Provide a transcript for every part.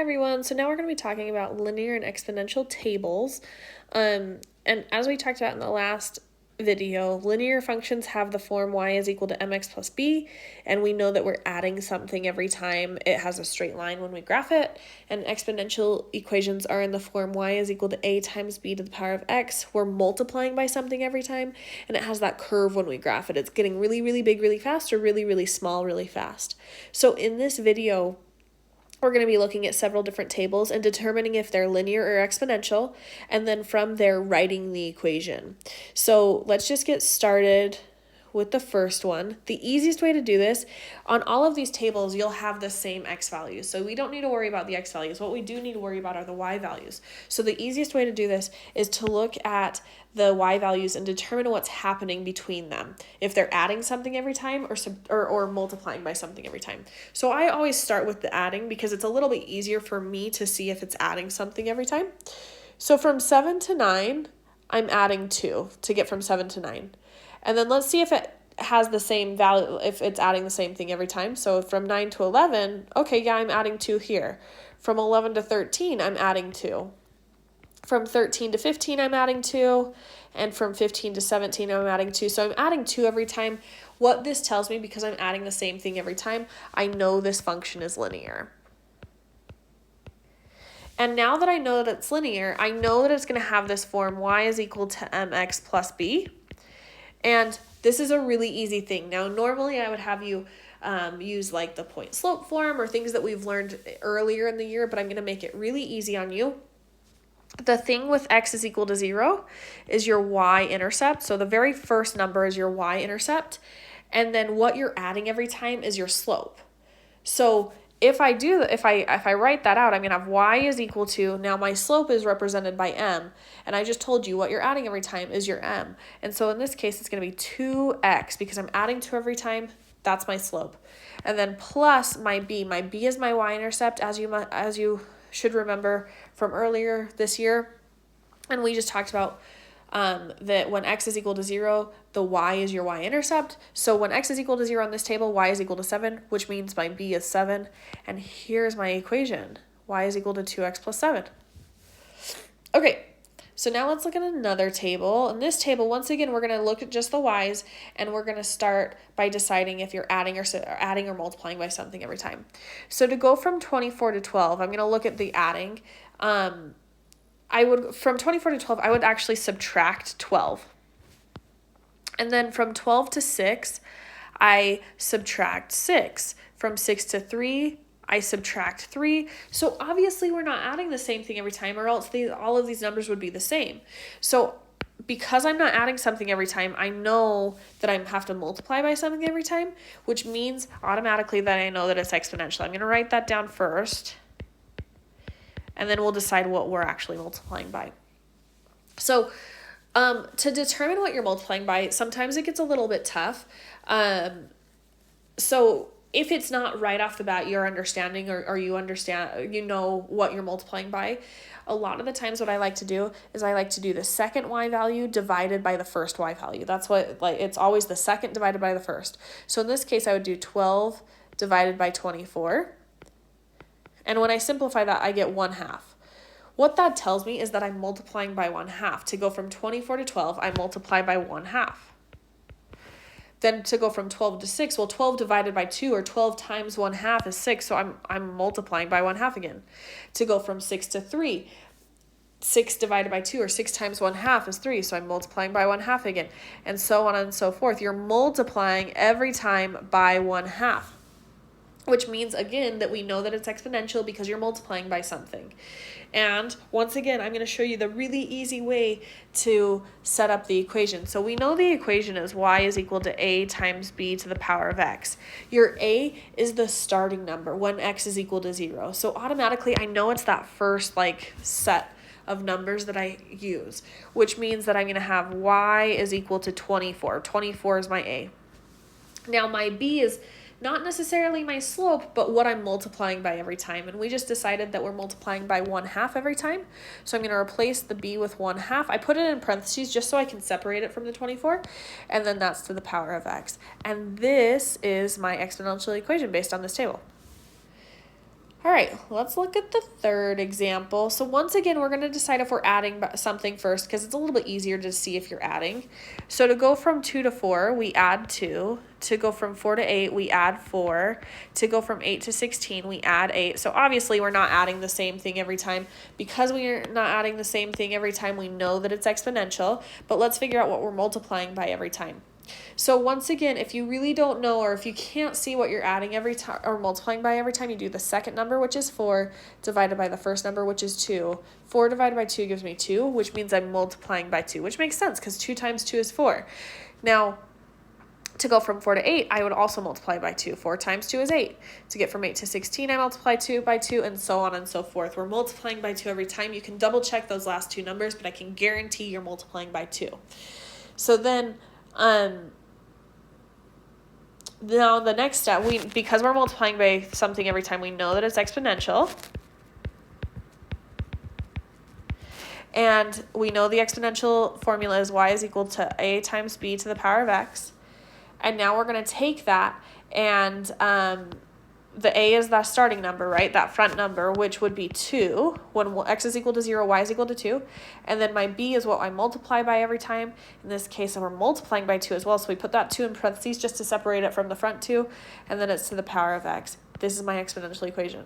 everyone. So now we're going to be talking about linear and exponential tables. And as we talked about in the last video, linear functions have the form y is equal to mx plus b, and we know that we're adding something every time it has a straight line when we graph it, and exponential equations are in the form y is equal to a times b to the power of x. We're multiplying by something every time, and it has that curve when we graph it. It's getting really, really big really fast, or really, really small really fast. So in this video, we're going to be looking at several different tables and determining if they're linear or exponential, and then from there writing the equation. So let's just get started with the first one. The easiest way to do this, on all of these tables, you'll have the same x values. So we don't need to worry about the x values. What we do need to worry about are the y values. So the easiest way to do this is to look at the y values and determine what's happening between them. If they're adding something every time or multiplying by something every time. So I always start with the adding because it's a little bit easier for me to see if it's adding something every time. So from 7 to 9, I'm adding 2 to get from 7 to 9. And then let's see if it has the same value, if it's adding the same thing every time. So from 9 to 11, okay, yeah, I'm adding 2 here. From 11 to 13, I'm adding 2. From 13 to 15, I'm adding 2. And from 15 to 17, I'm adding 2. So I'm adding 2 every time. What this tells me, because I'm adding the same thing every time, I know this function is linear. And now that I know that it's linear, I know that it's going to have this form y is equal to mx plus b. And this is a really easy thing. Now, normally I would have you use like the point slope form or things that we've learned earlier in the year, but I'm going to make it really easy on you. The thing with x is equal to 0 is your y-intercept. So the very first number is your y-intercept. And then what you're adding every time is your slope. So if I write that out, I'm going to have y is equal to, now my slope is represented by m, and I just told you what you're adding every time is your m. And so in this case, it's going to be 2x because I'm adding 2 every time. That's my slope. And then plus my b. My b is my y-intercept, as you should remember from earlier this year. And we just talked about that when x is equal to 0, the y is your y-intercept. So when x is equal to 0 on this table, y is equal to 7, which means my b is 7. And here's my equation. Y is equal to 2x plus 7. Okay, so now let's look at another table. In this table, once again, we're going to look at just the y's, and we're going to start by deciding if you're adding or multiplying by something every time. So to go from 24 to 12, I'm going to look at the adding. From 24 to 12, I would actually subtract 12. And then from 12 to 6, I subtract 6. From 6 to 3, I subtract 3. So obviously we're not adding the same thing every time, or else all of these numbers would be the same. So because I'm not adding something every time, I know that I have to multiply by something every time, which means automatically that I know that it's exponential. I'm going to write that down first, and then we'll decide what we're actually multiplying by. So to determine what you're multiplying by, sometimes it gets a little bit tough. So if it's not right off the bat you're understanding, or you understand, you know what you're multiplying by, a lot of the times what I like to do is I like to do the second y value divided by the first y value. That's what, it's always the second divided by the first. So in this case, I would do 12 divided by 24. And when I simplify that, I get 1/2. What that tells me is that I'm multiplying by 1/2. To go from 24 to 12, I multiply by 1/2. Then to go from 12 to 6, well, 12 divided by 2, or 12 times 1/2 is 6, so I'm multiplying by 1/2 again. To go from 6 to 3, 6 divided by 2, or 6 times 1/2 is 3, so I'm multiplying by 1/2 again, and so on and so forth. You're multiplying every time by 1/2. Which means, again, that we know that it's exponential because you're multiplying by something. And once again, I'm going to show you the really easy way to set up the equation. So we know the equation is y is equal to a times b to the power of x. Your a is the starting number when x is equal to 0. So automatically, I know it's that first set of numbers that I use, which means that I'm going to have y is equal to 24. 24 is my a. Now my b is not necessarily my slope, but what I'm multiplying by every time. And we just decided that we're multiplying by 1/2 every time. So I'm going to replace the b with 1/2. I put it in parentheses just so I can separate it from the 24. And then that's to the power of x. And this is my exponential equation based on this table. All right, let's look at the third example. So once again, we're going to decide if we're adding something first because it's a little bit easier to see if you're adding. So to go from 2 to 4, we add 2. To go from 4 to 8, we add 4. To go from 8 to 16, we add 8. So obviously, we're not adding the same thing every time. Because we're not adding the same thing every time, we know that it's exponential. But let's figure out what we're multiplying by every time. So once again, if you really don't know or if you can't see what you're adding every time or multiplying by every time, you do the second number, which is 4, divided by the first number, which is 2. 4 divided by 2 gives me 2, which means I'm multiplying by 2, which makes sense because 2 times 2 is 4. Now, to go from 4 to 8, I would also multiply by 2. 4 times 2 is 8. To get from 8 to 16, I multiply 2 by 2, and so on and so forth. We're multiplying by 2 every time. You can double check those last two numbers, but I can guarantee you're multiplying by 2. So then, now the next step, because we're multiplying by something every time, we know that it's exponential. And we know the exponential formula is y is equal to a times b to the power of x. And now we're going to take that and the a is that starting number, right? That front number, which would be 2. When x is equal to 0, y is equal to 2. And then my b is what I multiply by every time. In this case, we're multiplying by 2 as well. So we put that 2 in parentheses just to separate it from the front 2. And then it's to the power of x. This is my exponential equation.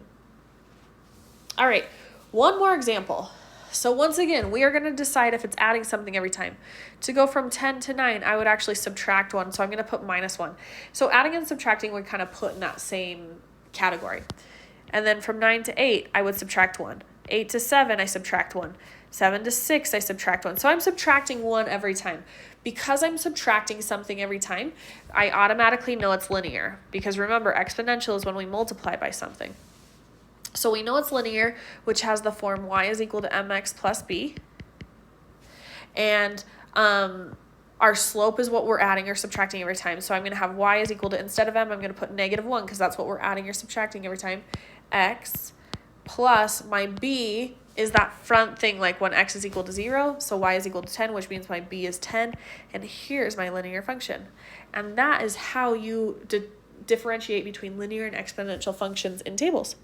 All right, one more example. So once again, we are going to decide if it's adding something every time. To go from 10 to 9, I would actually subtract 1. So I'm going to put minus 1. So adding and subtracting would kind of put in that same category. And then from 9 to 8, I would subtract 1. 8 to 7, I subtract 1. 7 to 6, I subtract 1. So I'm subtracting 1 every time. Because I'm subtracting something every time, I automatically know it's linear. Because remember, exponential is when we multiply by something. So we know it's linear, which has the form y is equal to mx plus b. And our slope is what we're adding or subtracting every time. So I'm going to have y is equal to, instead of m, I'm going to put negative 1 because that's what we're adding or subtracting every time. X plus my b is that front thing, like when x is equal to 0. So y is equal to 10, which means my b is 10. And here's my linear function. And that is how you differentiate between linear and exponential functions in tables.